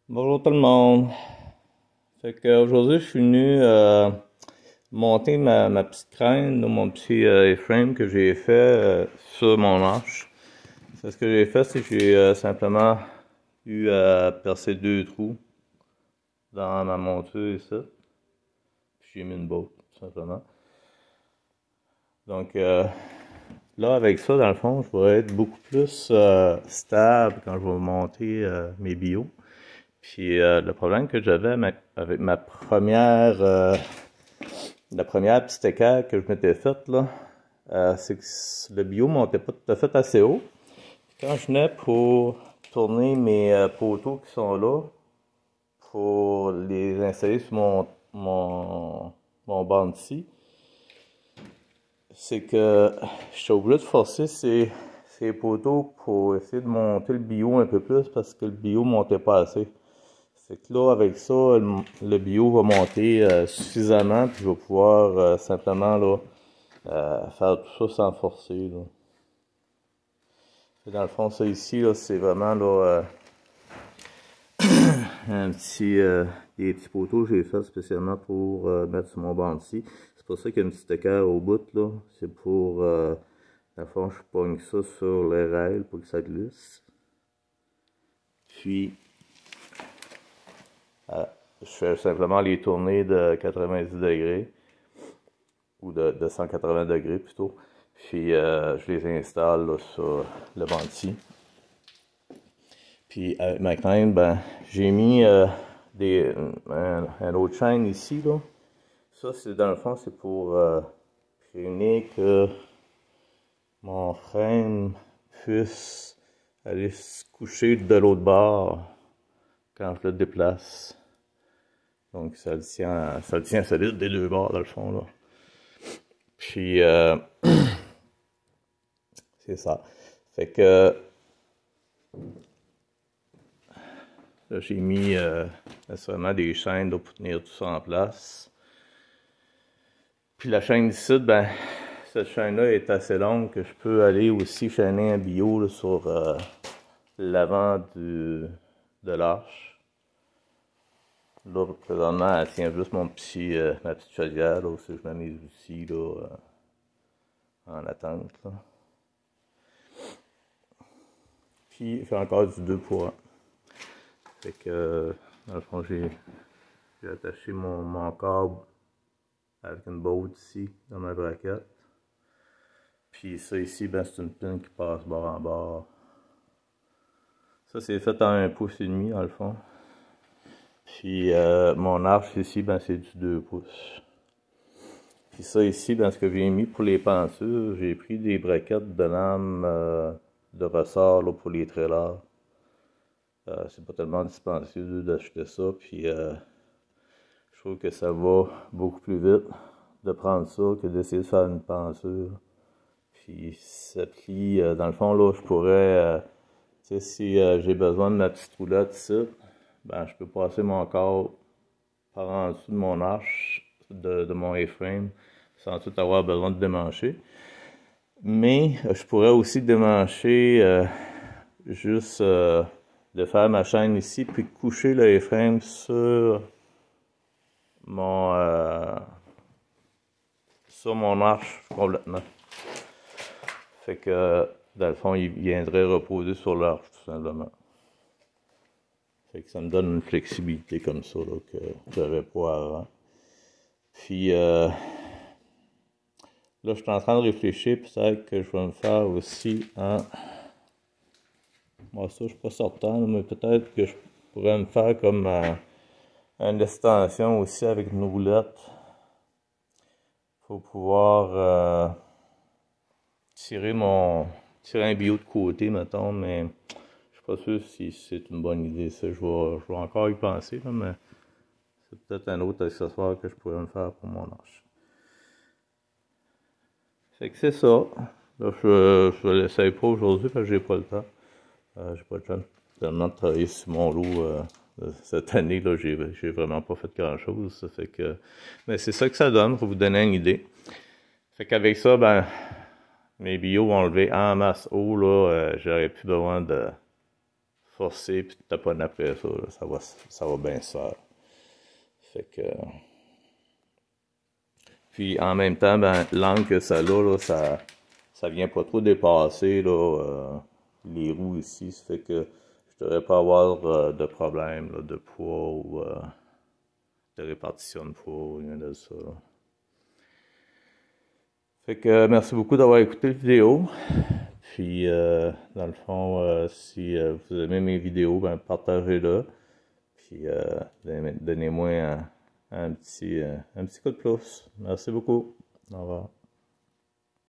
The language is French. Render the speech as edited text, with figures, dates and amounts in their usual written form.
Bonjour tout le monde. Aujourd'hui, je suis venu monter ma petite crâne, mon petit A-frame que j'ai fait sur mon arche. Ce que j'ai fait, c'est que j'ai simplement eu à percer deux trous dans ma monture ici. Puis j'ai mis une botte, tout simplement. Donc là, avec ça, dans le fond, je vais être beaucoup plus stable quand je vais monter mes bios. Puis le problème que j'avais avec ma première, la première petite équerre que je m'étais faite, là, c'est que le bio montait pas tout à fait assez haut. Puis quand je venais pour tourner mes poteaux qui sont là, pour les installer sur mon bouncy, c'est que je suis obligé de forcer ces poteaux pour essayer de monter le bio un peu plus parce que le bio montait pas assez. C'est que là, avec ça, le bio va monter suffisamment, puis je vais pouvoir simplement là, faire tout ça sans forcer. Là. Dans le fond, ça ici, là, c'est vraiment là, un petit, des petits poteaux que j'ai fait spécialement pour mettre sur mon bouncy. C'est pour ça qu'il y a une petite équerre au bout, là. C'est pour, dans le fond, je pogne ça sur les rails pour que ça glisse. Puis, je fais simplement les tournées de 90 degrés ou de 180 degrés plutôt. Puis je les installe là, sur le bouncy. Puis avec ma crème, ben, j'ai mis un autre chaîne ici. Là. Ça, c'est dans le fond, c'est pour prévenir que mon frame puisse aller se coucher de l'autre bord quand je le déplace. Donc ça le tient solide des deux bords dans le fond là. Puis c'est ça. Fait que là j'ai mis naturellement des chaînes là, pour tenir tout ça en place. Puis la chaîne d'ici, ben cette chaîne-là est assez longue que je peux aller aussi chaîner un bio là, sur l'avant de l'arche. Là, présentement, elle tient juste ma petite chaudière, là, où je mets mes outils, là, en attente, là. Puis, j'ai encore du 2 pour 1. Fait que, dans le fond, j'ai attaché mon câble avec une botte ici, dans ma braquette. Puis ça ici, ben, c'est une pine qui passe bord en bord. Ça, c'est fait en 1,5 pouces, dans le fond. Puis mon arche ici, ben, c'est du 2 pouces. Puis ça ici, ben, ce que j'ai mis pour les pentures, j'ai pris des braquettes de lames de ressort là, pour les trailers. C'est pas tellement dispendieux d'acheter ça, puis je trouve que ça va beaucoup plus vite de prendre ça que d'essayer de faire une penture. Puis ça plie, dans le fond, là, je pourrais, tu sais, si j'ai besoin de ma petite roulotte ici, ben, je peux passer mon corps par en dessous de mon arche, de mon A-frame, sans tout avoir besoin de démancher. Mais je pourrais aussi démancher juste de faire ma chaîne ici, puis coucher le A-frame sur mon arche complètement. Fait que dans le fond, il viendrait reposer sur l'arche tout simplement. Fait que ça me donne une flexibilité comme ça là, que j'avais pas avant. Puis là, je suis en train de réfléchir, peut-être que je vais me faire aussi un... Moi, ça, je suis pas certain, mais peut-être que je pourrais me faire comme une extension aussi avec une roulette. Pour pouvoir tirer un bio de côté, mettons, mais je suis pas sûr si c'est une bonne idée, ça. Je vais encore y penser, là, mais c'est peut-être un autre accessoire que je pourrais me faire pour mon arche. Fait que c'est ça. Là, je l'essaye pas aujourd'hui parce que j'ai pas le temps. J'ai pas le temps tellement de travailler sur mon lot cette année. Là, j'ai vraiment pas fait grand chose. Ça fait que. Mais c'est ça que ça donne pour vous donner une idée. Fait qu'avec ça, ben, mes bio vont lever en masse haut. Là, j'aurais plus besoin de forcer puis de taponner après ça, là, ça va bien se faire. Fait que... Puis en même temps, ben, l'angle que ça a, là, ça vient pas trop dépasser là, les roues ici. Ça fait que je devrais pas avoir de problème là, de poids ou de répartition de poids ou rien de ça. Là. Fait que merci beaucoup d'avoir écouté la vidéo. Puis dans le fond, si vous aimez mes vidéos, ben partagez-le. Puis donnez-moi un petit coup de pouce. Merci beaucoup. Au revoir.